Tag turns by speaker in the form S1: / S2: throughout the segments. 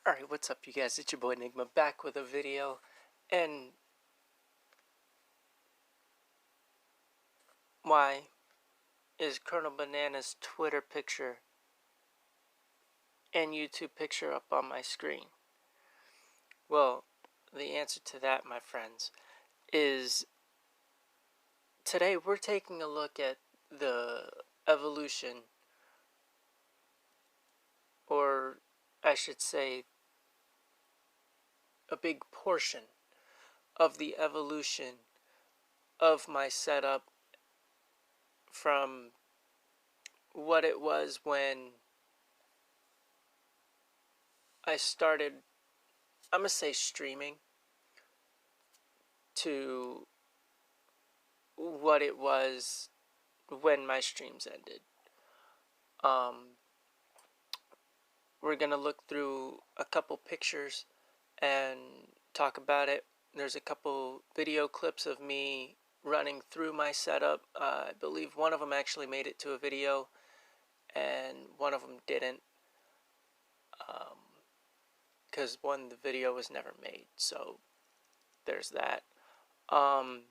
S1: Alright, what's up you guys? It's your boy Enigma back with a video. And why is Colonel Banana's Twitter picture and YouTube picture up on my screen? Well, the answer to that, my friends, is today we're taking a look at the evolution, or I should say a big portion of the evolution of my setup from what it was when I started, I'm gonna say streaming, to what it was when my streams ended. We're gonna look through a couple pictures and talk about it. There's a couple video clips of me running through my setup. I believe one of them actually made it to a video and one of them didn't, because the video was never made, so there's that. But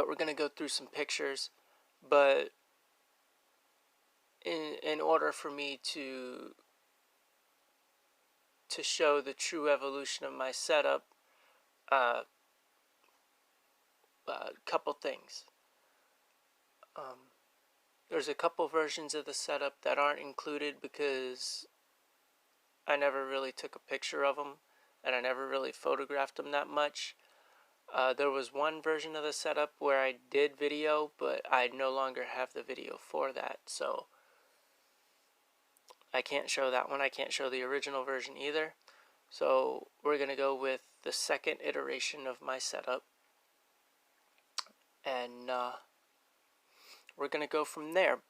S1: we're gonna go through some pictures, but in order for me to show the true evolution of my setup, a couple things. There's a couple versions of the setup that aren't included because I never really took a picture of them and I never really photographed them that much. There was one version of the setup where I did video, but I no longer have the video for that, so I can't show that one. I can't show the original version either. So we're going to go with the second iteration of my setup, and we're going to go from there.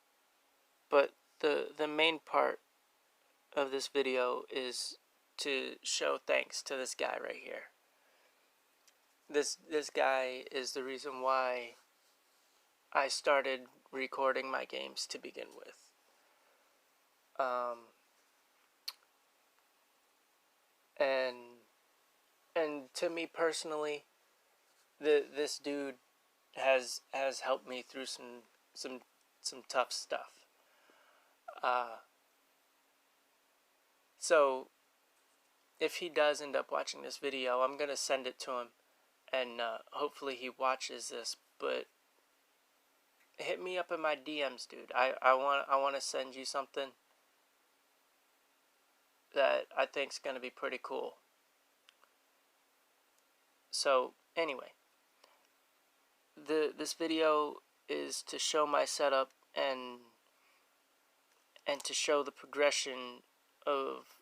S1: But the main part of this video is to show thanks to this guy right here. This guy is the reason why I started recording my games to begin with. And to me personally, this dude has helped me through some tough stuff. So if he does end up watching this video, I'm gonna send it to him, and hopefully he watches this. But hit me up in my DMs, dude. I want to send you something that I think's gonna be pretty cool. So anyway, this video is to show my setup and to show the progression of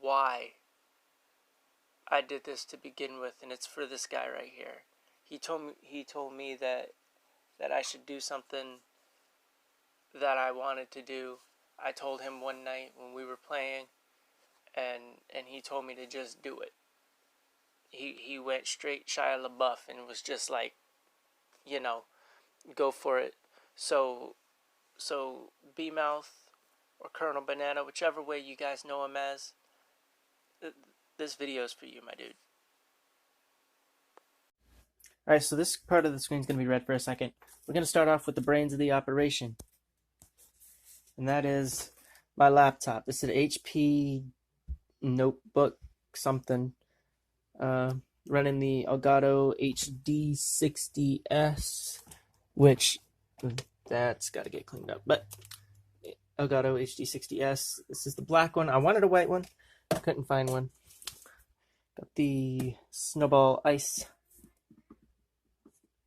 S1: why I did this to begin with, and it's for this guy right here. He told me that I should do something that I wanted to do. I told him one night when we were playing, and he told me to just do it. He went straight Shia LaBeouf and was just like, you know, go for it. So B-Mouth or Colonel Banana, whichever way you guys know him as, this video is for you, my dude.
S2: Alright, so this part of the screen is going to be red for a second. We're going to start off with the brains of the operation. And that is my laptop. This is an HP notebook something. Running the Elgato HD60S, which that's got to get cleaned up. But Elgato HD60S. This is the black one. I wanted a white one. I couldn't find one. Got the Snowball Ice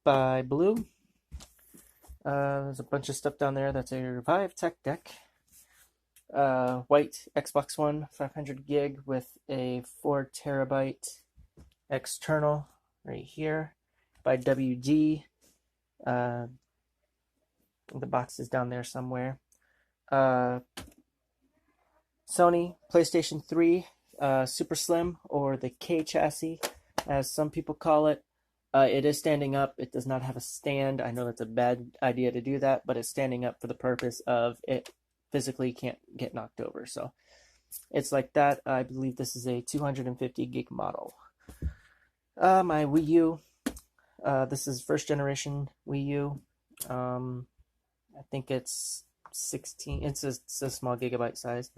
S2: by Blue. There's a bunch of stuff down there. That's a Revive Tech deck. White Xbox One 500 gig with a 4 terabyte external right here by WD. The box is down there somewhere. Sony PlayStation 3 Super Slim, or the K chassis as some people call it. It is standing up. It does not have a stand. I know that's a bad idea to do that, but it's standing up for the purpose of it physically can't get knocked over. So It's like that. I believe this is a 250 gig model. My Wii U. This is first generation Wii U. I think it's 16. It's a small gigabyte size.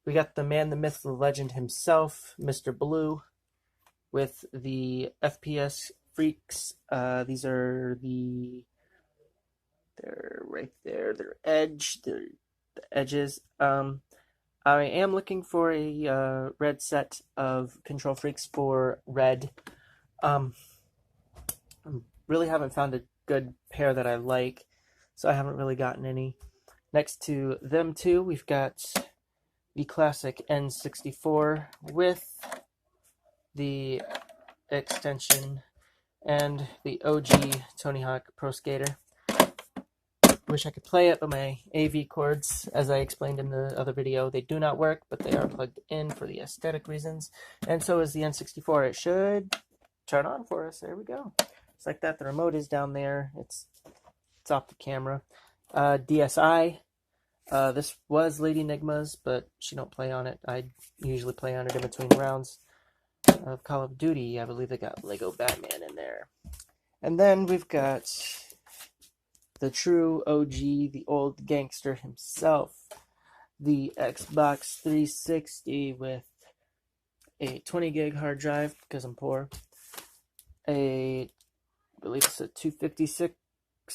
S2: We got the man, the myth, the legend himself, Mr. Blue, with the FPS Freaks. These are they're right there. They're the edges. I am looking for a red set of Control Freaks for red. I really haven't found a good pair that I like, so I haven't really gotten any. Next to them two, we've got the classic N64 with the extension and the OG Tony Hawk Pro Skater. Wish I could play it, but my AV cords, as I explained in the other video, they do not work, but they are plugged in for the aesthetic reasons. And so is the N64. It should turn on for us. There we go. It's like that. The remote is down there. It's off the camera. DSi. This was Lady Nigma's, but she don't play on it. I usually play on it in between rounds of Call of Duty. I believe they got Lego Batman in there. And then we've got the true OG, the old gangster himself, the Xbox 360 with a 20 gig hard drive, because I'm poor, I believe it's a 256,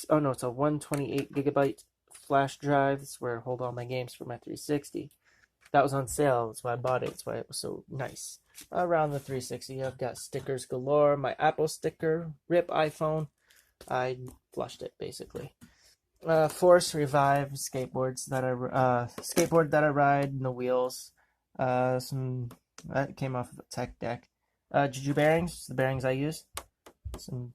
S2: oh no, it's a 128 gigabyte flash drive. That's where I hold all my games for my 360. That was on sale, that's why I bought it, that's why it was so nice. Around the 360, I've got stickers galore, my Apple sticker, RIP iPhone. I flushed it, basically. Force Revive skateboards that skateboard that I ride, and the wheels. Some that came off of a tech deck. Juju bearings, the bearings I use. Some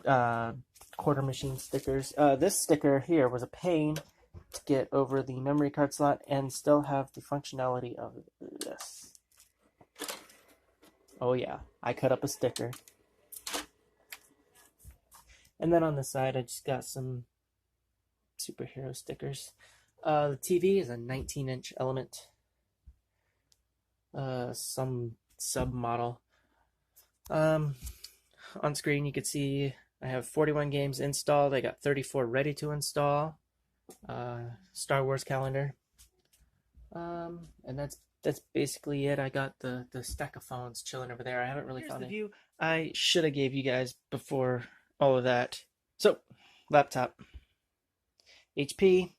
S2: quarter machine stickers. This sticker here was a pain to get over the memory card slot and still have the functionality of this. Oh yeah, I cut up a sticker. And then on the side, I just got some superhero stickers. The TV is a 19-inch Element. Some sub-model. On screen, you can see I have 41 games installed. I got 34 ready to install. Star Wars calendar. And that's basically it. I got the stack of phones chilling over there. I haven't really found the view I should have gave you guys before all of that. So, laptop. HP.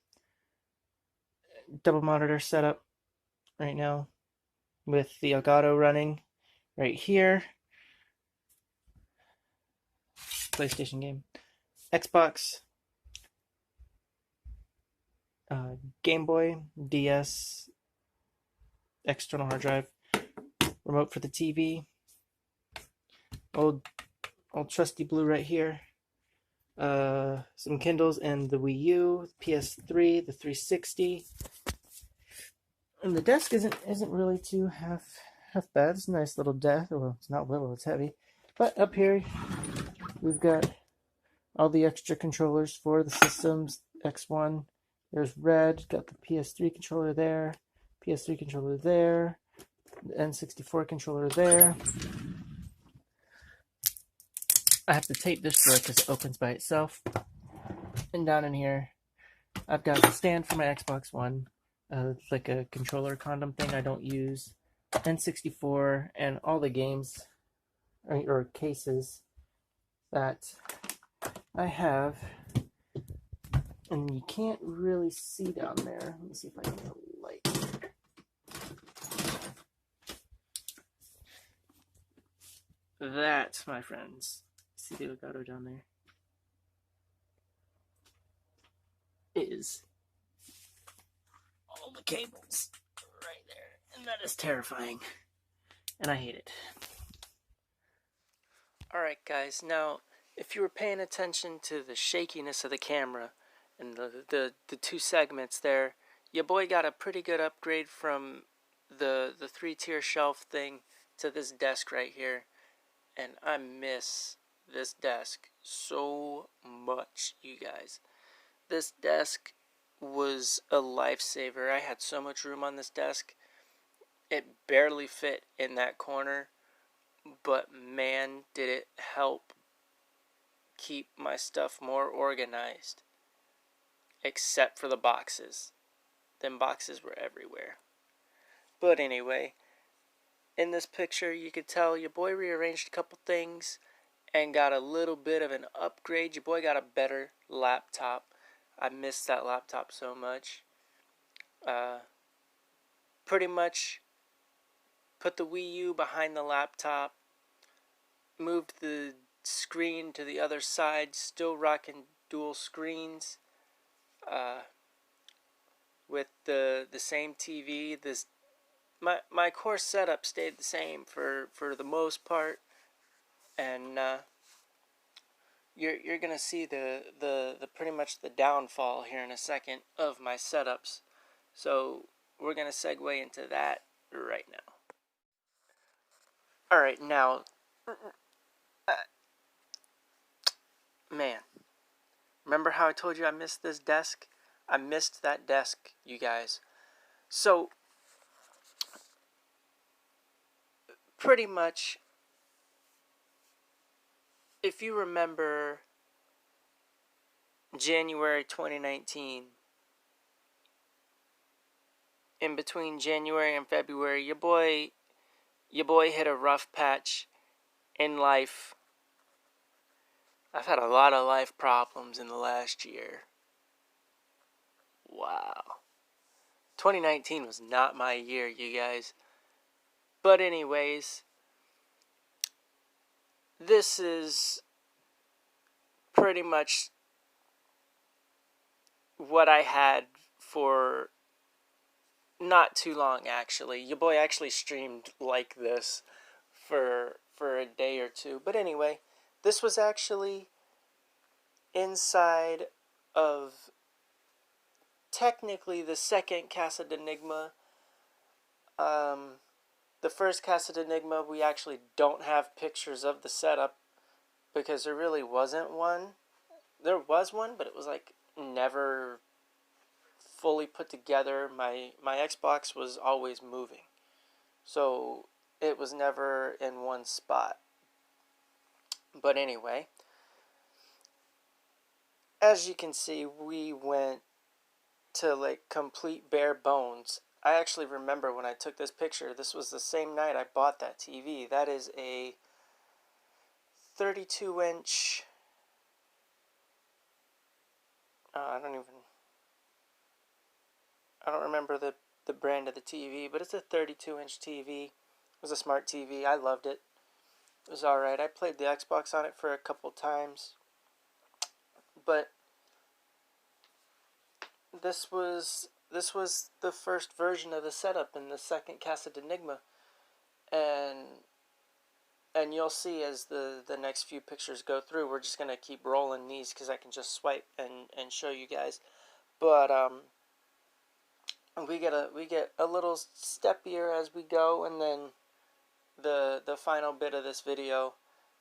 S2: Double monitor setup right now with the Elgato running right here. PlayStation game. Xbox. Game Boy. DS. External hard drive. Remote for the TV. Old trusty blue right here. Some Kindles and the Wii U, PS3, the 360. And the desk isn't really too half bad. It's a nice little desk. Well, it's not little, it's heavy. But up here we've got all the extra controllers for the systems. X1. There's red, got the PS3 controller there, PS3 controller there, the N64 controller there. I have to tape this drawer because it opens by itself. And down in here, I've got the stand for my Xbox One. It's like a controller condom thing I don't use. N64 and all the games or cases that I have. And you can't really see down there. Let me see if I can get a light. That, my friends, see the Elgato down there, is all the cables right there. And that is terrifying. And I hate it.
S1: Alright guys, now if you were paying attention to the shakiness of the camera and the two segments there, your boy got a pretty good upgrade from the 3-tier shelf thing to this desk right here. And I miss this desk so much, you guys. This desk was a lifesaver. I had so much room on this desk. It barely fit in that corner, but man, did it help keep my stuff more organized. Except for the boxes. Them boxes were everywhere. But anyway, in this picture you could tell your boy rearranged a couple things and got a little bit of an upgrade. Your boy got a better laptop. I missed that laptop so much. Pretty much put the Wii U behind the laptop, moved the screen to the other side, still rocking dual screens, with the same TV. My core setup stayed the same for the most part, and you're gonna see the pretty much the downfall here in a second of my setups. So we're gonna segue into that right now. All right, now, man, remember how I told you I missed this desk? I missed that desk, you guys. So pretty much, if you remember January 2019, in between January and February, your boy hit a rough patch in life. I've had a lot of life problems in the last year. Wow. 2019 was not my year, you guys. But anyways, this is pretty much what I had for not too long, actually. Your boy actually streamed like this for a day or two. But anyway, this was actually inside of technically the second Casa d'Enigma. The first Casa d'Enigma, we actually don't have pictures of the setup because there really wasn't one. There was one, but it was like never fully put together. My Xbox was always moving, so it was never in one spot. But anyway, as you can see, we went to like complete bare bones. I actually remember when I took this picture, this was the same night I bought that TV. That is a 32-inch, I don't remember the brand of the TV, but it's a 32-inch TV. It was a smart TV. I loved it. It was alright. I played the Xbox on it for a couple times. But this was the first version of the setup in the second Casa d'Enigma. And you'll see as the next few pictures go through, we're just going to keep rolling these because I can just swipe and show you guys. But we get a little steppier as we go, and then the final bit of this video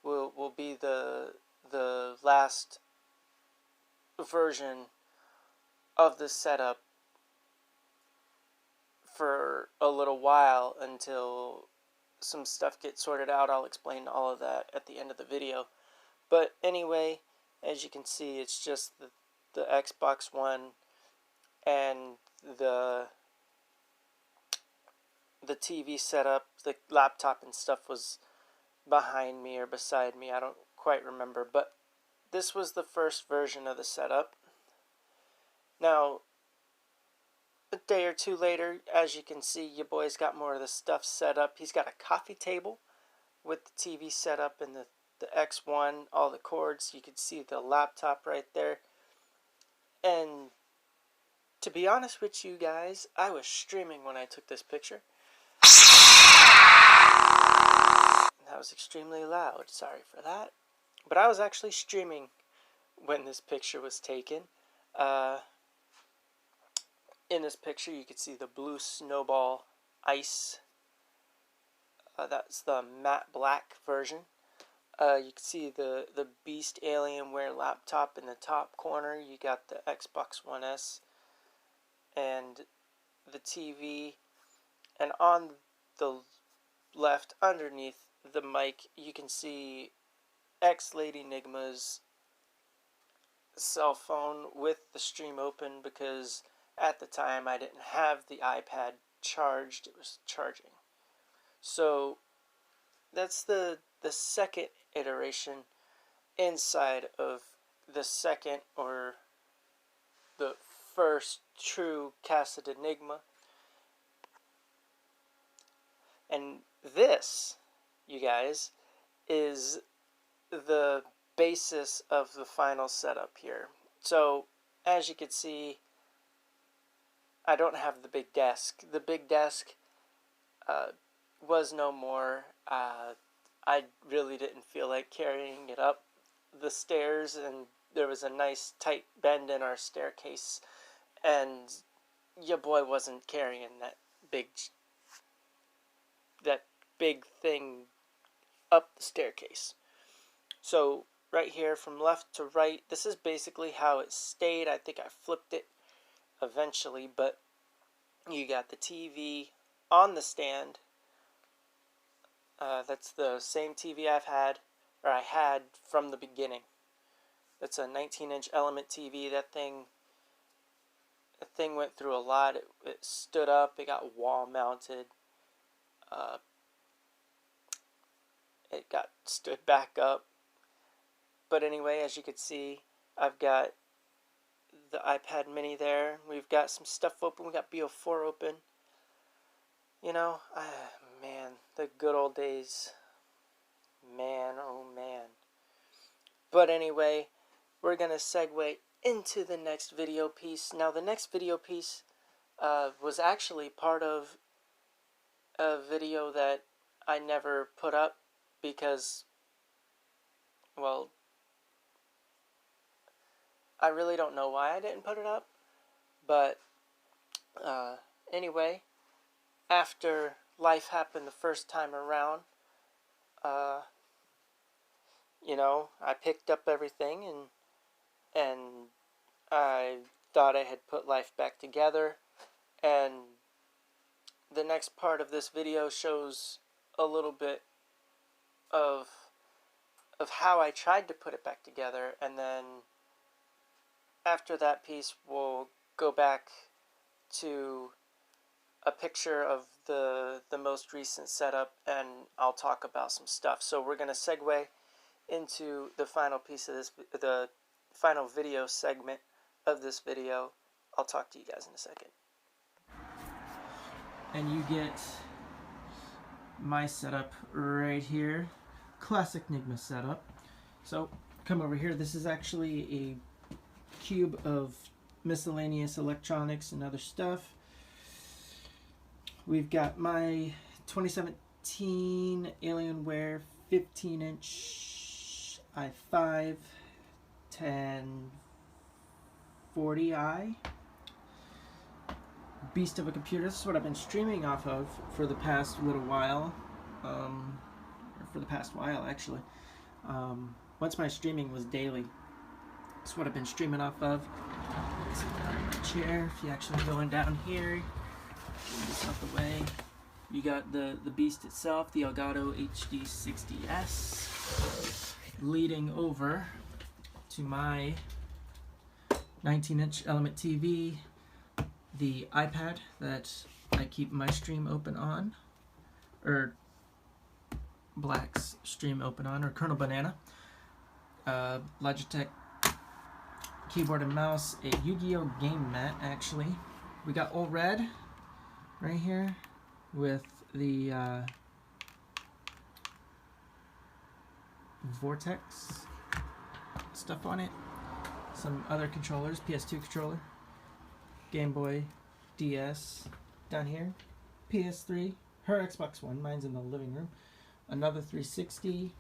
S1: will be the last version of the setup for a little while until some stuff gets sorted out. I'll explain all of that at the end of the video. But anyway, as you can see, it's just the Xbox One and the TV setup. The laptop and stuff was behind me or beside me. I don't quite remember. But this was the first version of the setup. Now, a day or two later, as you can see, your boy's got more of the stuff set up. He's got a coffee table with the TV set up and the X1, all the cords. You can see the laptop right there. And to be honest with you guys, I was streaming when I took this picture. That was extremely loud. Sorry for that. But I was actually streaming when this picture was taken. In this picture, you can see the blue Snowball Ice. That's the matte black version. You can see the Beast Alienware laptop in the top corner. You got the Xbox One S and the TV, and on the left underneath the mic you can see Lady Nigma's cell phone with the stream open, because at the time I didn't have the iPad charged, it was charging. So that's the second iteration inside of the second, or the first true Cassette Enigma. And this, you guys, is the basis of the final setup here. So as you can see, I don't have the big desk. The big desk was no more. I really didn't feel like carrying it up the stairs, and there was a nice tight bend in our staircase, and your boy wasn't carrying big that big thing up the staircase. So right here from left to right, this is basically how it stayed. I think I flipped it eventually, but you got the TV on the stand. That's the same TV I had from the beginning. That's a 19-inch Element TV. That thing went through a lot. It stood up. It got wall mounted. It got stood back up. But anyway, as you can see, I've got the iPad mini there. We've got some stuff open. We got BO4 open. You know, man, the good old days. Man, oh man. But anyway, we're going to segue into the next video piece. Now, the next video piece was actually part of a video that I never put up because, well, I really don't know why I didn't put it up. But anyway, after life happened the first time around, you know, I picked up everything and I thought I had put life back together. And the next part of this video shows a little bit of how I tried to put it back together, and then after that piece we'll go back to a picture of the most recent setup, and I'll talk about some stuff. So we're going to segue into the final piece of this, the final video segment of this video. I'll talk to you guys in a second. And you get my setup right here. Classic Enigma setup. So come over here. This is actually a cube of miscellaneous electronics and other stuff. We've got my 2017 Alienware 15-inch i5 1040i. Beast of a computer. This is what I've been streaming off of for the past little while. Or for the past while, actually. Once my streaming was daily. That's what I've been streaming off of. Let's sit down in my chair. If you actually going down here, move this out the way. You got the beast itself, the Elgato HD60S, leading over to my 19-inch Element TV, the iPad that I keep my stream open on, or Black's stream open on, or Colonel Banana, Logitech keyboard and mouse, a Yu-Gi-Oh game mat actually. We got Old Red right here with the Vortex stuff on it. Some other controllers, PS2 controller, Game Boy, DS down here, PS3, her Xbox One, mine's in the living room, another 360,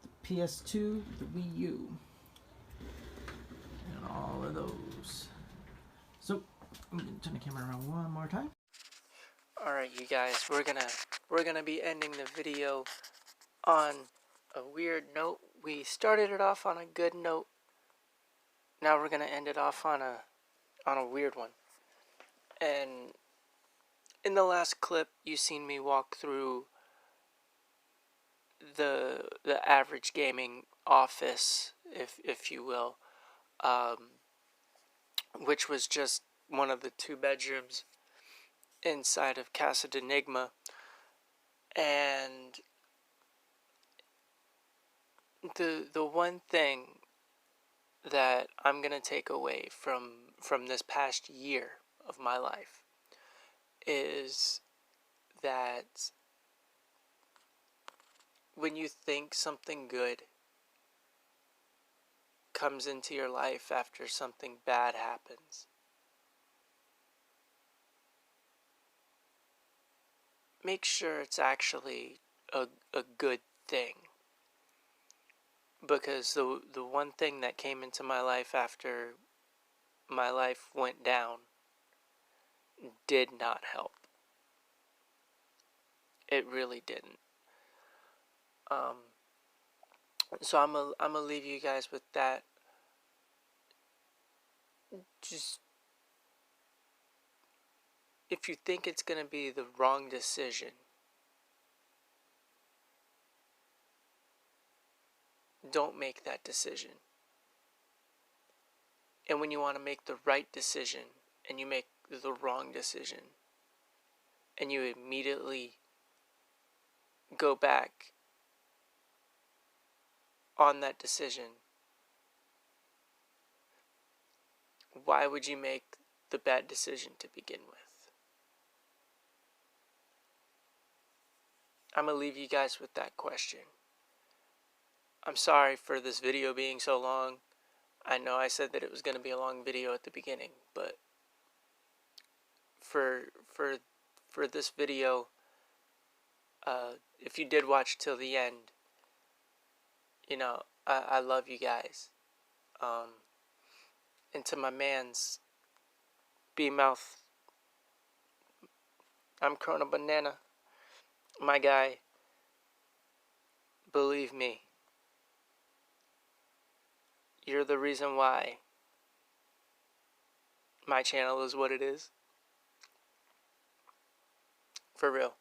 S1: the PS2, the Wii U, and all of those. So I'm gonna turn the camera around one more time. Alright, you guys, we're gonna be ending the video on a weird note. We started it off on a good note. Now we're gonna end it off on a weird one. And in the last clip, you seen me walk through the average gaming office, if you will, which was just one of the 2 bedrooms inside of Casa de Enigma. And the one thing that I'm gonna take away from this past year of my life is that when you think something good comes into your life after something bad happens, make sure it's actually a good thing. Because the one thing that came into my life after my life went down did not help. It really didn't. So I'm gonna leave you guys with that. Just, if you think it's gonna be the wrong decision, don't make that decision. And when you want to make the right decision and you make the wrong decision and you immediately go back on that decision, why would you make the bad decision to begin with? I'm going to leave you guys with that question. I'm sorry for this video being so long. I know I said that it was going to be a long video at the beginning, but for this video, if you did watch till the end, you know, I love you guys. And to my mans, B-Mouth, I'm Corona Banana, my guy, believe me, you're the reason why my channel is what it is. For real.